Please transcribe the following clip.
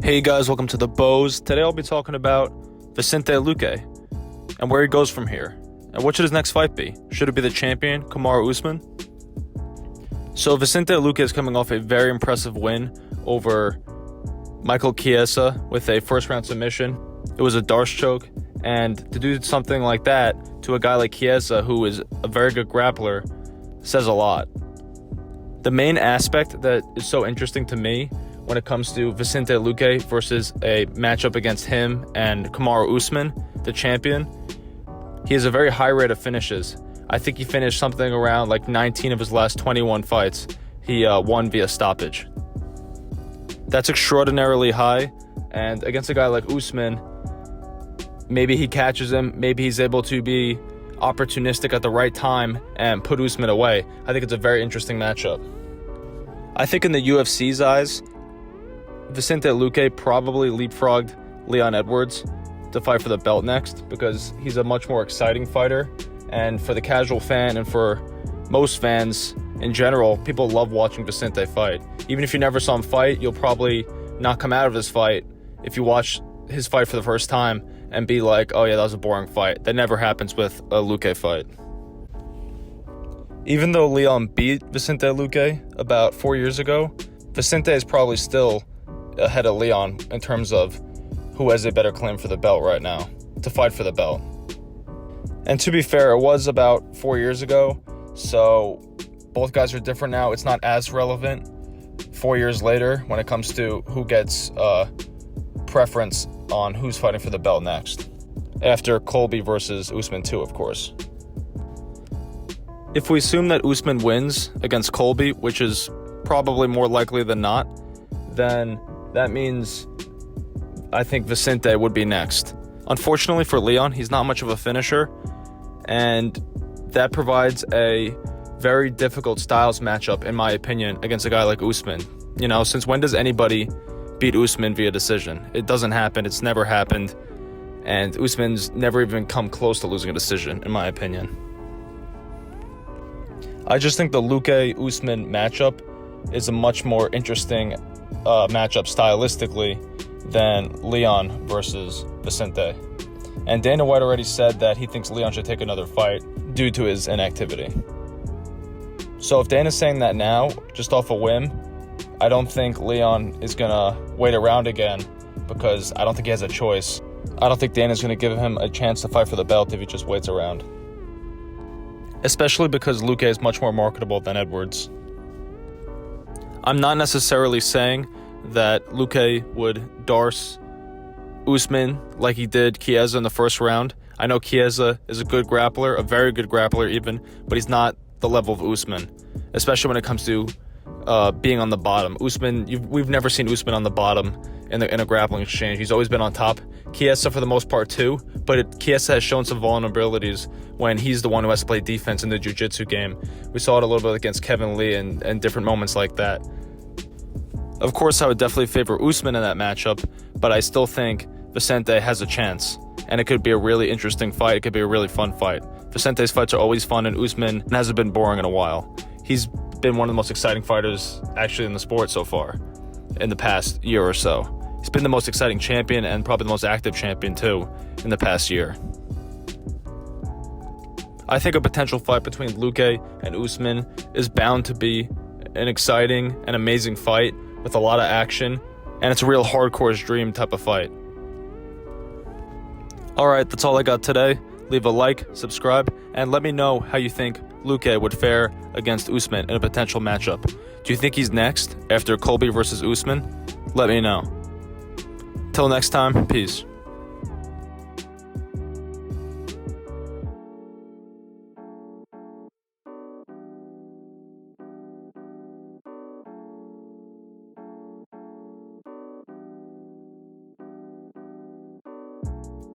Hey guys, welcome to the Bows. Today I'll be talking about Vicente Luque and where he goes from here. And what should his next fight be? Should it be the champion, Kamaru Usman? So Vicente Luque is coming off a very impressive win over Michael Chiesa with a first-round submission. It was a Darce choke, and to do something like that to a guy like Chiesa, who is a very good grappler, says a lot. The main aspect that is so interesting to me when it comes to Vicente Luque versus a matchup against him and Kamaru Usman, the champion, he has a very high rate of finishes. I think he finished something around like 19 of his last 21 fights. He won via stoppage. That's extraordinarily high, and against a guy like Usman, maybe he catches him, maybe he's able to be opportunistic at the right time and put Usman away. I think it's a very interesting matchup. I think in the UFC's eyes, Vicente Luque probably leapfrogged Leon Edwards to fight for the belt next because he's a much more exciting fighter. And for the casual fan and for most fans in general, people love watching Vicente fight. Even if you never saw him fight, you'll probably not come out of this fight if you watch his fight for the first time and be like, oh yeah, that was a boring fight. That never happens with a Luque fight. Even though Leon beat Vicente Luque about 4 years ago, Vicente is probably still ahead of Leon in terms of who has a better claim for the belt right now, to fight for the belt. And to be fair, it was about 4 years ago, so both guys are different now. It's not as relevant 4 years later when it comes to who gets preference on who's fighting for the belt next. After Colby versus Usman 2, of course. If we assume that Usman wins against Colby, which is probably more likely than not, then that means I think Vicente would be next. Unfortunately for Leon, he's not much of a finisher, and that provides a very difficult styles matchup, in my opinion, against a guy like Usman. You know, since when does anybody beat Usman via decision? It doesn't happen. It's never happened, and Usman's never even come close to losing a decision, in my opinion. I just think the Luque-Usman matchup is a much more interesting matchup stylistically than Leon versus Vicente. And Dana White already said that he thinks Leon should take another fight due to his inactivity. So if Dana's saying that now, just off a whim, I don't think Leon is going to wait around again because I don't think he has a choice. I don't think Dana's going to give him a chance to fight for the belt if he just waits around. Especially because Luque is much more marketable than Edwards. I'm not necessarily saying that Luque would Darce Usman like he did Chiesa in the first round. I know Chiesa is a good grappler, a very good grappler even, but he's not the level of Usman, especially when it comes to being on the bottom. We've never seen Usman on the bottom in a grappling exchange. He's always been on top. Chiesa for the most part too, but Chiesa has shown some vulnerabilities when he's the one who has to play defense in the jiu-jitsu game. We saw it a little bit against Kevin Lee and different moments like that. Of course, I would definitely favor Usman in that matchup, but I still think Vicente has a chance, and it could be a really interesting fight. It could be a really fun fight. Vicente's fights are always fun, and Usman hasn't been boring in a while. He's been one of the most exciting fighters actually in the sport so far in the past year or so. He's been the most exciting champion and probably the most active champion too in the past year. I think a potential fight between Luque and Usman is bound to be an exciting and amazing fight with a lot of action, and it's a real hardcore's dream type of fight. Alright, that's all I got today. Leave a like, subscribe, and let me know how you think Luque would fare against Usman in a potential matchup. Do you think he's next after Colby versus Usman? Let me know. Till next time, peace.